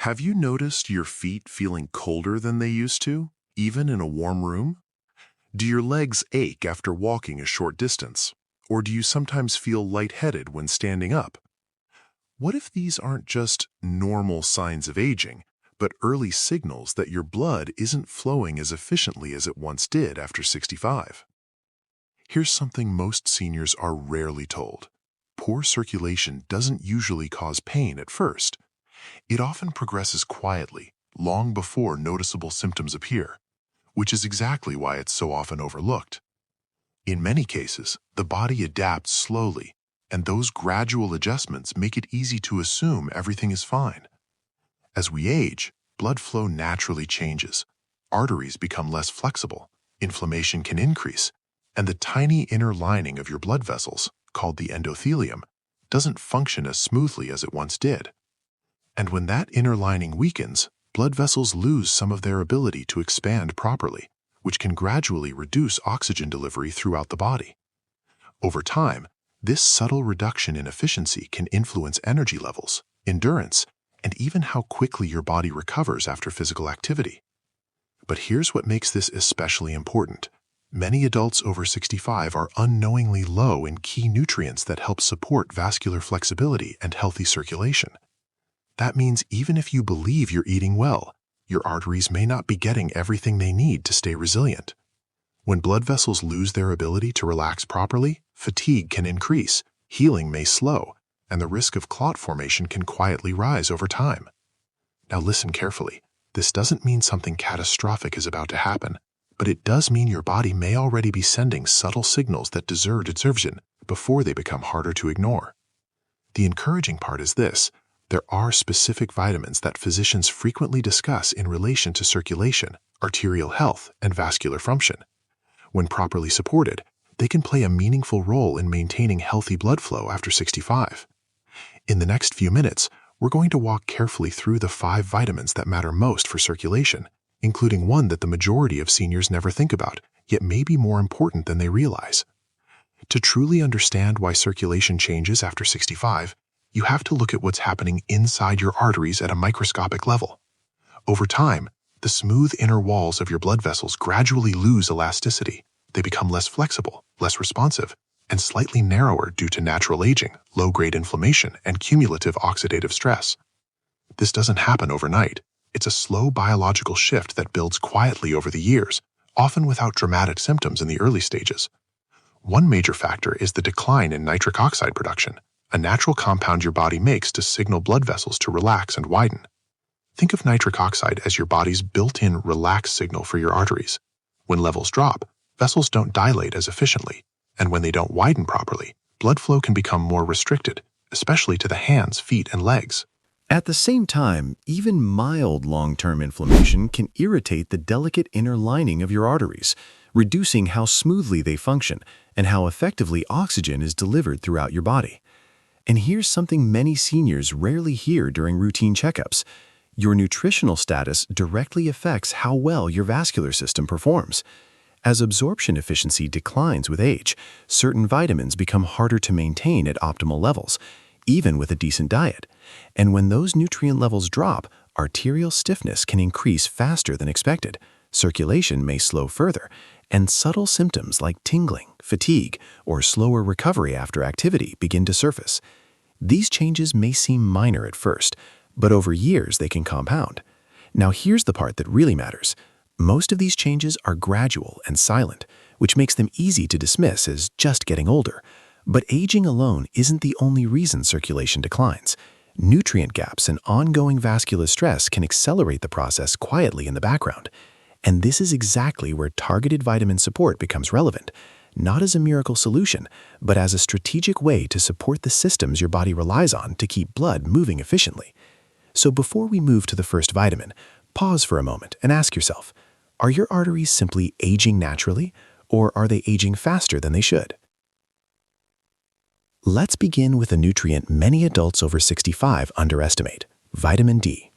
Have you noticed your feet feeling colder than they used to, even in a warm room? Do your legs ache after walking a short distance? Or do you sometimes feel lightheaded when standing up? What if these aren't just normal signs of aging, but early signals that your blood isn't flowing as efficiently as it once did after 65? Here's something most seniors are rarely told. Poor circulation doesn't usually cause pain at first. It often progresses quietly, long before noticeable symptoms appear, which is exactly why it's so often overlooked. In many cases, the body adapts slowly, and those gradual adjustments make it easy to assume everything is fine. As we age, blood flow naturally changes. Arteries become less flexible, inflammation can increase, and the tiny inner lining of your blood vessels, called the endothelium, doesn't function as smoothly as it once did. And when that inner lining weakens, blood vessels lose some of their ability to expand properly, which can gradually reduce oxygen delivery throughout the body. Over time, this subtle reduction in efficiency can influence energy levels, endurance, and even how quickly your body recovers after physical activity. But here's what makes this especially important. Many adults over 65 are unknowingly low in key nutrients that help support vascular flexibility and healthy circulation. That means even if you believe you're eating well, your arteries may not be getting everything they need to stay resilient. When blood vessels lose their ability to relax properly, fatigue can increase, healing may slow, and the risk of clot formation can quietly rise over time. Now listen carefully. This doesn't mean something catastrophic is about to happen, but it does mean your body may already be sending subtle signals that deserve attention before they become harder to ignore. The encouraging part is this. There are specific vitamins that physicians frequently discuss in relation to circulation, arterial health, and vascular function. When properly supported, they can play a meaningful role in maintaining healthy blood flow after 65. In the next few minutes, we're going to walk carefully through the 5 vitamins that matter most for circulation, including one that the majority of seniors never think about, yet may be more important than they realize. To truly understand why circulation changes after 65, you have to look at what's happening inside your arteries at a microscopic level. Over time, the smooth inner walls of your blood vessels gradually lose elasticity. They become less flexible, less responsive, and slightly narrower due to natural aging, low-grade inflammation, and cumulative oxidative stress. This doesn't happen overnight. It's a slow biological shift that builds quietly over the years, often without dramatic symptoms in the early stages. One major factor is the decline in nitric oxide production, a natural compound your body makes to signal blood vessels to relax and widen. Think of nitric oxide as your body's built-in relax signal for your arteries. When levels drop, vessels don't dilate as efficiently, and when they don't widen properly, blood flow can become more restricted, especially to the hands, feet, and legs. At the same time, even mild long-term inflammation can irritate the delicate inner lining of your arteries, reducing how smoothly they function and how effectively oxygen is delivered throughout your body. And here's something many seniors rarely hear during routine checkups. Your nutritional status directly affects how well your vascular system performs. As absorption efficiency declines with age, certain vitamins become harder to maintain at optimal levels, even with a decent diet. And when those nutrient levels drop, arterial stiffness can increase faster than expected, circulation may slow further, and subtle symptoms like tingling, fatigue, or slower recovery after activity begin to surface. These changes may seem minor at first, but over years they can compound. Now here's the part that really matters. Most of these changes are gradual and silent, which makes them easy to dismiss as just getting older. But aging alone isn't the only reason circulation declines. Nutrient gaps and ongoing vascular stress can accelerate the process quietly in the background. And this is exactly where targeted vitamin support becomes relevant, not as a miracle solution, but as a strategic way to support the systems your body relies on to keep blood moving efficiently. So before we move to the first vitamin, pause for a moment and ask yourself, are your arteries simply aging naturally, or are they aging faster than they should? Let's begin with a nutrient many adults over 65 underestimate: vitamin D.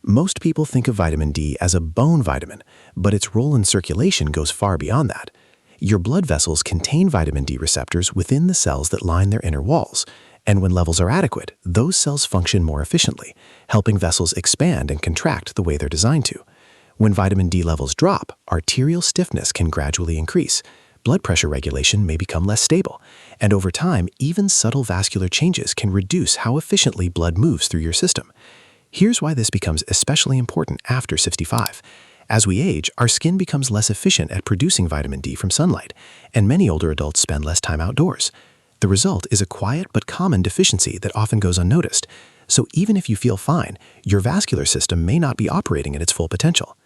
Most people think of vitamin D as a bone vitamin, but its role in circulation goes far beyond that. Your blood vessels contain vitamin D receptors within the cells that line their inner walls, And when levels are adequate, those cells function more efficiently, helping vessels expand and contract the way they're designed to. When vitamin D levels drop, arterial stiffness can gradually increase. Blood pressure regulation may become less stable, and over time, even subtle vascular changes can reduce how efficiently blood moves through your system. Here's why this becomes especially important after 65. As we age, our skin becomes less efficient at producing vitamin D from sunlight, and many older adults spend less time outdoors. The result is a quiet but common deficiency that often goes unnoticed. So even if you feel fine, your vascular system may not be operating at its full potential.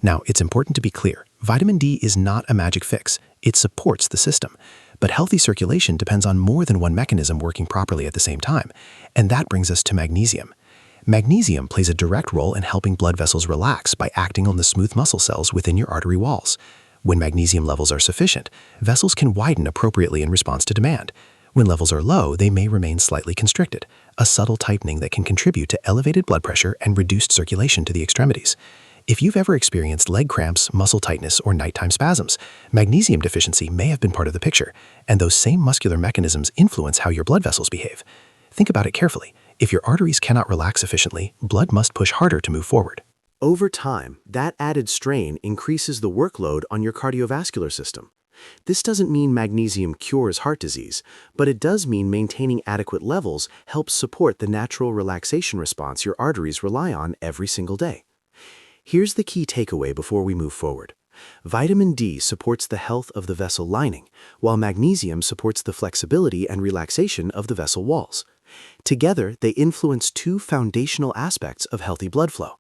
Now, it's important to be clear. Vitamin D is not a magic fix. It supports the system. But healthy circulation depends on more than one mechanism working properly at the same time. And that brings us to magnesium. Magnesium plays a direct role in helping blood vessels relax by acting on the smooth muscle cells within your artery walls. When magnesium levels are sufficient, vessels can widen appropriately in response to demand. When levels are low, they may remain slightly constricted, a subtle tightening that can contribute to elevated blood pressure and reduced circulation to the extremities. If you've ever experienced leg cramps, muscle tightness, or nighttime spasms, magnesium deficiency may have been part of the picture, and those same muscular mechanisms influence how your blood vessels behave. Think about it carefully. If your arteries cannot relax efficiently, blood must push harder to move forward. Over time, that added strain increases the workload on your cardiovascular system. This doesn't mean magnesium cures heart disease, but it does mean maintaining adequate levels helps support the natural relaxation response your arteries rely on every single day. Here's the key takeaway before we move forward. Vitamin D supports the health of the vessel lining, while magnesium supports the flexibility and relaxation of the vessel walls. Together, they influence two foundational aspects of healthy blood flow.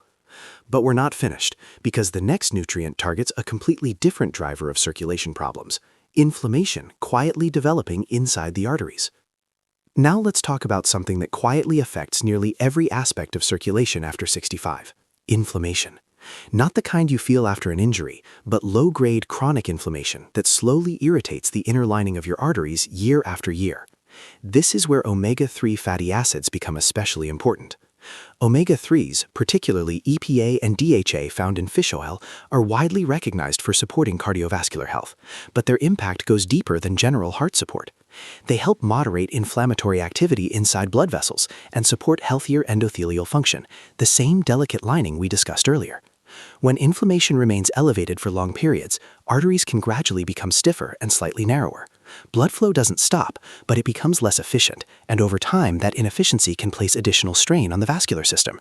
But we're not finished, because the next nutrient targets a completely different driver of circulation problems: inflammation quietly developing inside the arteries. Now let's talk about something that quietly affects nearly every aspect of circulation after 65: inflammation. Not the kind you feel after an injury, but low-grade chronic inflammation that slowly irritates the inner lining of your arteries year after year. This is where omega-3 fatty acids become especially important. Omega-3s, particularly EPA and DHA found in fish oil, are widely recognized for supporting cardiovascular health, but their impact goes deeper than general heart support. They help moderate inflammatory activity inside blood vessels and support healthier endothelial function, the same delicate lining we discussed earlier. When inflammation remains elevated for long periods, arteries can gradually become stiffer and slightly narrower. Blood flow doesn't stop, but it becomes less efficient, and over time that inefficiency can place additional strain on the vascular system.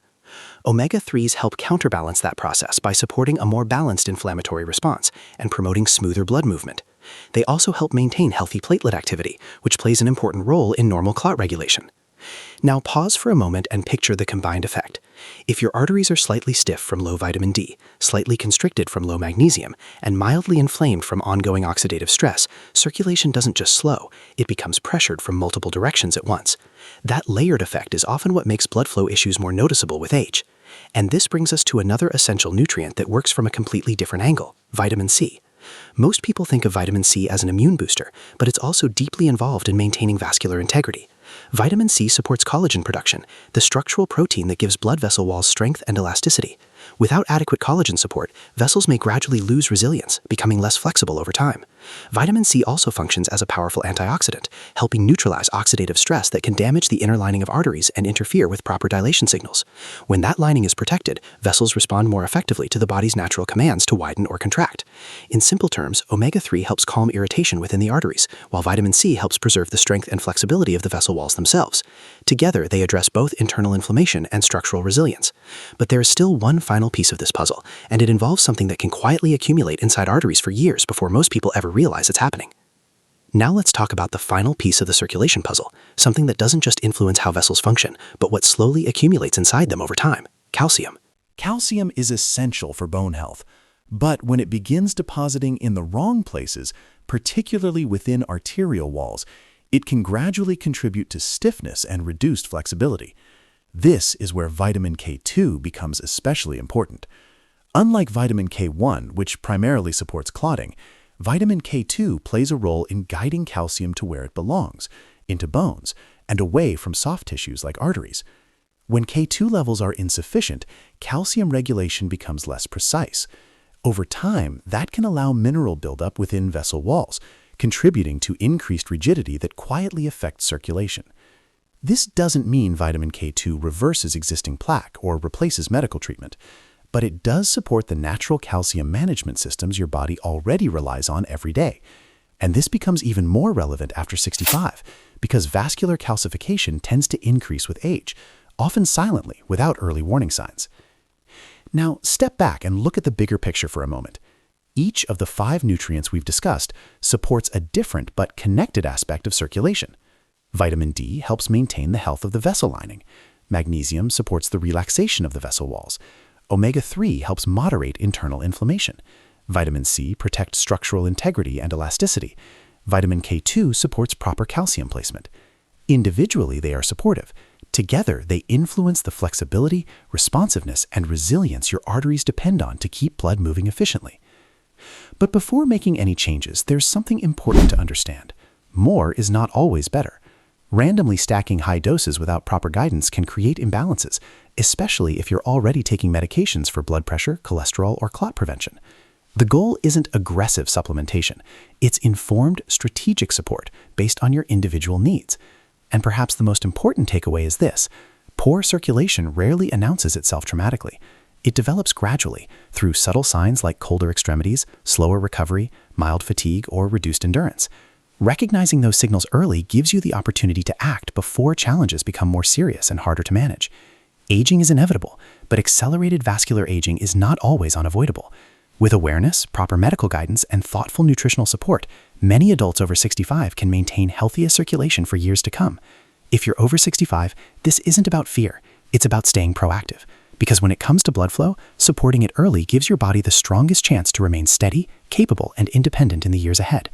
Omega-3s help counterbalance that process by supporting a more balanced inflammatory response and promoting smoother blood movement. They also help maintain healthy platelet activity, which plays an important role in normal clot regulation. Now pause for a moment and picture the combined effect. If your arteries are slightly stiff from low vitamin D, slightly constricted from low magnesium, and mildly inflamed from ongoing oxidative stress, circulation doesn't just slow, it becomes pressured from multiple directions at once. That layered effect is often what makes blood flow issues more noticeable with age. And this brings us to another essential nutrient that works from a completely different angle: vitamin C. Most people think of vitamin C as an immune booster, but it's also deeply involved in maintaining vascular integrity. Vitamin C supports collagen production, the structural protein that gives blood vessel walls strength and elasticity. Without adequate collagen support, vessels may gradually lose resilience, becoming less flexible over time. Vitamin C also functions as a powerful antioxidant, helping neutralize oxidative stress that can damage the inner lining of arteries and interfere with proper dilation signals. When that lining is protected, vessels respond more effectively to the body's natural commands to widen or contract. In simple terms, omega-3 helps calm irritation within the arteries, while vitamin C helps preserve the strength and flexibility of the vessel walls themselves. Together, they address both internal inflammation and structural resilience. But there is still one final piece of this puzzle, and it involves something that can quietly accumulate inside arteries for years before most people ever realize it's happening. Now let's talk about the final piece of the circulation puzzle, something that doesn't just influence how vessels function, but what slowly accumulates inside them over time: calcium. Calcium is essential for bone health, but when it begins depositing in the wrong places, particularly within arterial walls, it can gradually contribute to stiffness and reduced flexibility. This is where vitamin K2 becomes especially important. Unlike vitamin K1, which primarily supports clotting, vitamin K2 plays a role in guiding calcium to where it belongs, into bones, and away from soft tissues like arteries. When K2 levels are insufficient, calcium regulation becomes less precise. Over time, that can allow mineral buildup within vessel walls, contributing to increased rigidity that quietly affects circulation. This doesn't mean vitamin K2 reverses existing plaque or replaces medical treatment, but it does support the natural calcium management systems your body already relies on every day. And this becomes even more relevant after 65, because vascular calcification tends to increase with age, often silently, without early warning signs. Now, step back and look at the bigger picture for a moment. Each of the 5 nutrients we've discussed supports a different but connected aspect of circulation. Vitamin D helps maintain the health of the vessel lining. Magnesium supports the relaxation of the vessel walls. Omega-3 helps moderate internal inflammation. Vitamin C protects structural integrity and elasticity. Vitamin K2 supports proper calcium placement. Individually, they are supportive. Together, they influence the flexibility, responsiveness, and resilience your arteries depend on to keep blood moving efficiently. But before making any changes, there's something important to understand. More is not always better. Randomly stacking high doses without proper guidance can create imbalances, especially if you're already taking medications for blood pressure, cholesterol, or clot prevention. The goal isn't aggressive supplementation. It's informed, strategic support based on your individual needs. And perhaps the most important takeaway is this: poor circulation rarely announces itself dramatically. It develops gradually through subtle signs like colder extremities, slower recovery, mild fatigue, or reduced endurance. Recognizing those signals early gives you the opportunity to act before challenges become more serious and harder to manage. Aging is inevitable, but accelerated vascular aging is not always unavoidable. With awareness, proper medical guidance, and thoughtful nutritional support, many adults over 65 can maintain healthiest circulation for years to come. If you're over 65, this isn't about fear. It's about staying proactive. Because when it comes to blood flow, supporting it early gives your body the strongest chance to remain steady, capable, and independent in the years ahead.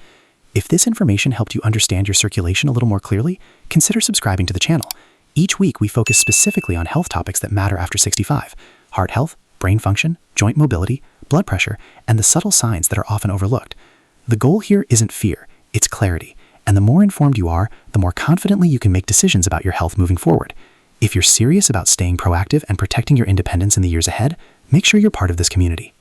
If this information helped you understand your circulation a little more clearly, consider subscribing to the channel. Each week, we focus specifically on health topics that matter after 65: heart health, brain function, joint mobility, blood pressure, and the subtle signs that are often overlooked. The goal here isn't fear, it's clarity. And the more informed you are, the more confidently you can make decisions about your health moving forward. If you're serious about staying proactive and protecting your independence in the years ahead, make sure you're part of this community.